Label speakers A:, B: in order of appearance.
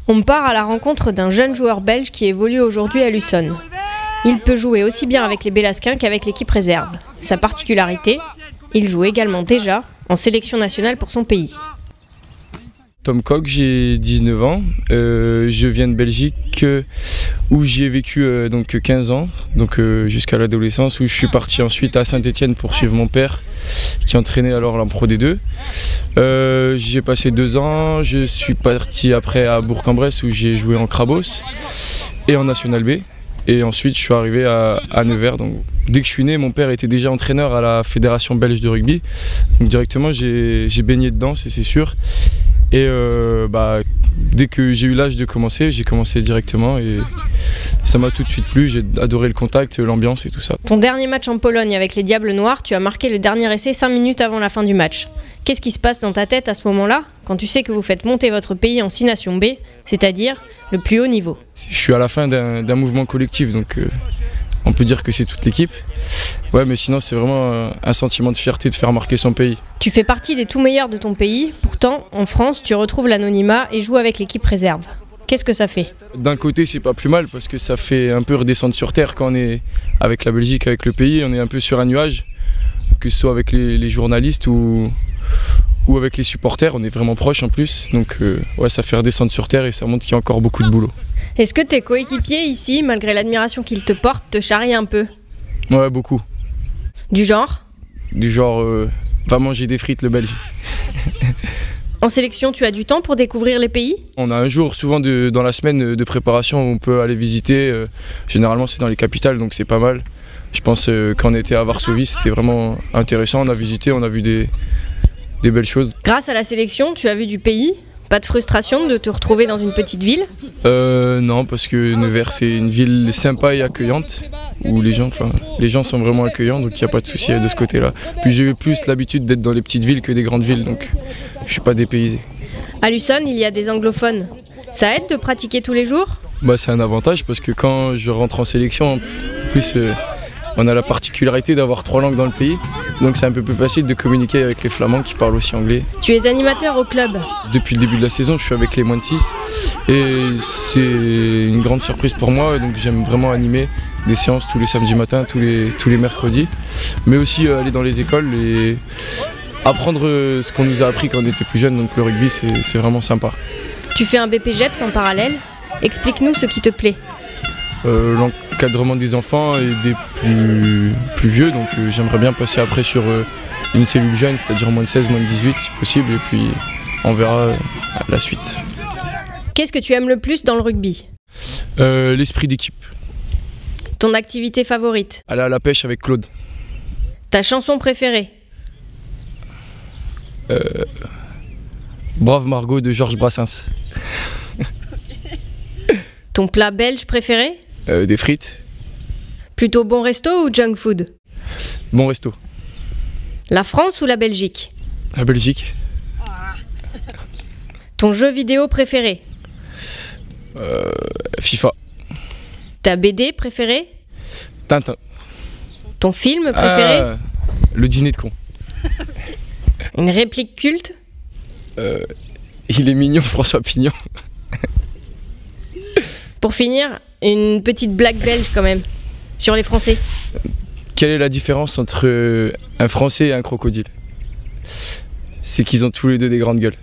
A: On part à la rencontre d'un jeune joueur belge qui évolue aujourd'hui à Luçon. Il peut jouer aussi bien avec les Bélasquins qu'avec l'équipe réserve. Sa particularité, il joue également déjà en sélection nationale pour son pays.
B: Tom Koch, j'ai 19 ans, je viens de Belgique où j'y ai vécu donc 15 ans, donc jusqu'à l'adolescence, où je suis parti ensuite à Saint-Étienne pour suivre mon père qui entraînait alors en Pro D2. J'y ai passé 2 ans, je suis parti après à Bourg-en-Bresse où j'ai joué en Crabos et en National B. Et ensuite je suis arrivé à Nevers. Donc, dès que je suis né, mon père était déjà entraîneur à la Fédération belge de rugby. Donc directement j'ai baigné dedans, c'est sûr. Et dès que j'ai eu l'âge de commencer, j'ai commencé directement et ça m'a tout de suite plu. J'ai adoré le contact, l'ambiance et tout ça.
A: Ton dernier match en Pologne avec les Diables Noirs, tu as marqué le dernier essai 5 minutes avant la fin du match. Qu'est-ce qui se passe dans ta tête à ce moment-là, quand tu sais que vous faites monter votre pays en 6 Nations B, c'est-à-dire le plus haut niveau?
B: Je suis à la fin d'un mouvement collectif, donc on peut dire que c'est toute l'équipe. Ouais, mais sinon c'est vraiment un sentiment de fierté de faire marquer son pays.
A: Tu fais partie des tout meilleurs de ton pays, pourtant en France tu retrouves l'anonymat et joues avec l'équipe réserve. Qu'est-ce que ça fait?
B: D'un côté c'est pas plus mal parce que ça fait un peu redescendre sur terre quand on est avec la Belgique, avec le pays, on est un peu sur un nuage, que ce soit avec les journalistes ou avec les supporters, on est vraiment proches en plus, donc ouais, ça fait redescendre sur terre et ça montre qu'il y a encore beaucoup de boulot.
A: Est-ce que tes coéquipiers ici, malgré l'admiration qu'ils te portent, te charrient un peu?
B: Ouais, beaucoup.
A: Du genre?
B: Du genre, va manger des frites le Belge.
A: En sélection, tu as du temps pour découvrir les pays?
B: On a un jour, souvent dans la semaine de préparation, où on peut aller visiter. Généralement, c'est dans les capitales, donc c'est pas mal. Je pense quand on était à Varsovie, c'était vraiment intéressant. On a visité, on a vu des belles choses.
A: Grâce à la sélection, tu as vu du pays? Pas de frustration de te retrouver dans une petite ville?
B: Non, parce que Nevers c'est une ville sympa et accueillante, où les gens sont vraiment accueillants, donc il n'y a pas de souci de ce côté-là. Puis j'ai eu plus l'habitude d'être dans les petites villes que des grandes villes, donc je suis pas dépaysé.
A: À Luçon, il y a des anglophones. Ça aide de pratiquer tous les jours?
B: C'est un avantage parce que quand je rentre en sélection, en plus on a la particularité d'avoir 3 langues dans le pays, donc c'est un peu plus facile de communiquer avec les Flamands qui parlent aussi anglais.
A: Tu es animateur au club? Depuis
B: le début de la saison, je suis avec les moins de 6 et c'est une grande surprise pour moi, donc j'aime vraiment animer des séances tous les samedis matins, tous les mercredis, mais aussi aller dans les écoles et apprendre ce qu'on nous a appris quand on était plus jeune, donc le rugby c'est vraiment sympa.
A: Tu fais un BPGEPS en parallèle, explique-nous ce qui te plaît.
B: L'encadrement des enfants et des plus vieux, donc j'aimerais bien passer après sur une cellule jeune, c'est-à-dire moins de 16, moins de 18 si possible, et puis on verra la suite.
A: Qu'est-ce que tu aimes le plus dans le rugby?
B: L'esprit d'équipe.
A: Ton activité favorite?
B: Aller à la pêche avec Claude.
A: Ta chanson préférée?
B: Brave Margot de Georges Brassens.
A: Ton plat belge préféré?
B: Des frites.
A: Plutôt bon resto ou junk food?
B: Bon resto.
A: La France ou la Belgique?
B: La Belgique.
A: Ton jeu vidéo préféré?
B: FIFA.
A: Ta BD préférée?
B: Tintin.
A: Ton film préféré?
B: Le dîner de con.
A: Une réplique culte?
B: Il est mignon, François Pignon.
A: Pour finir, une petite blague belge quand même, sur les Français.
B: Quelle est la différence entre un Français et un crocodile? C'est qu'ils ont tous les deux des grandes gueules.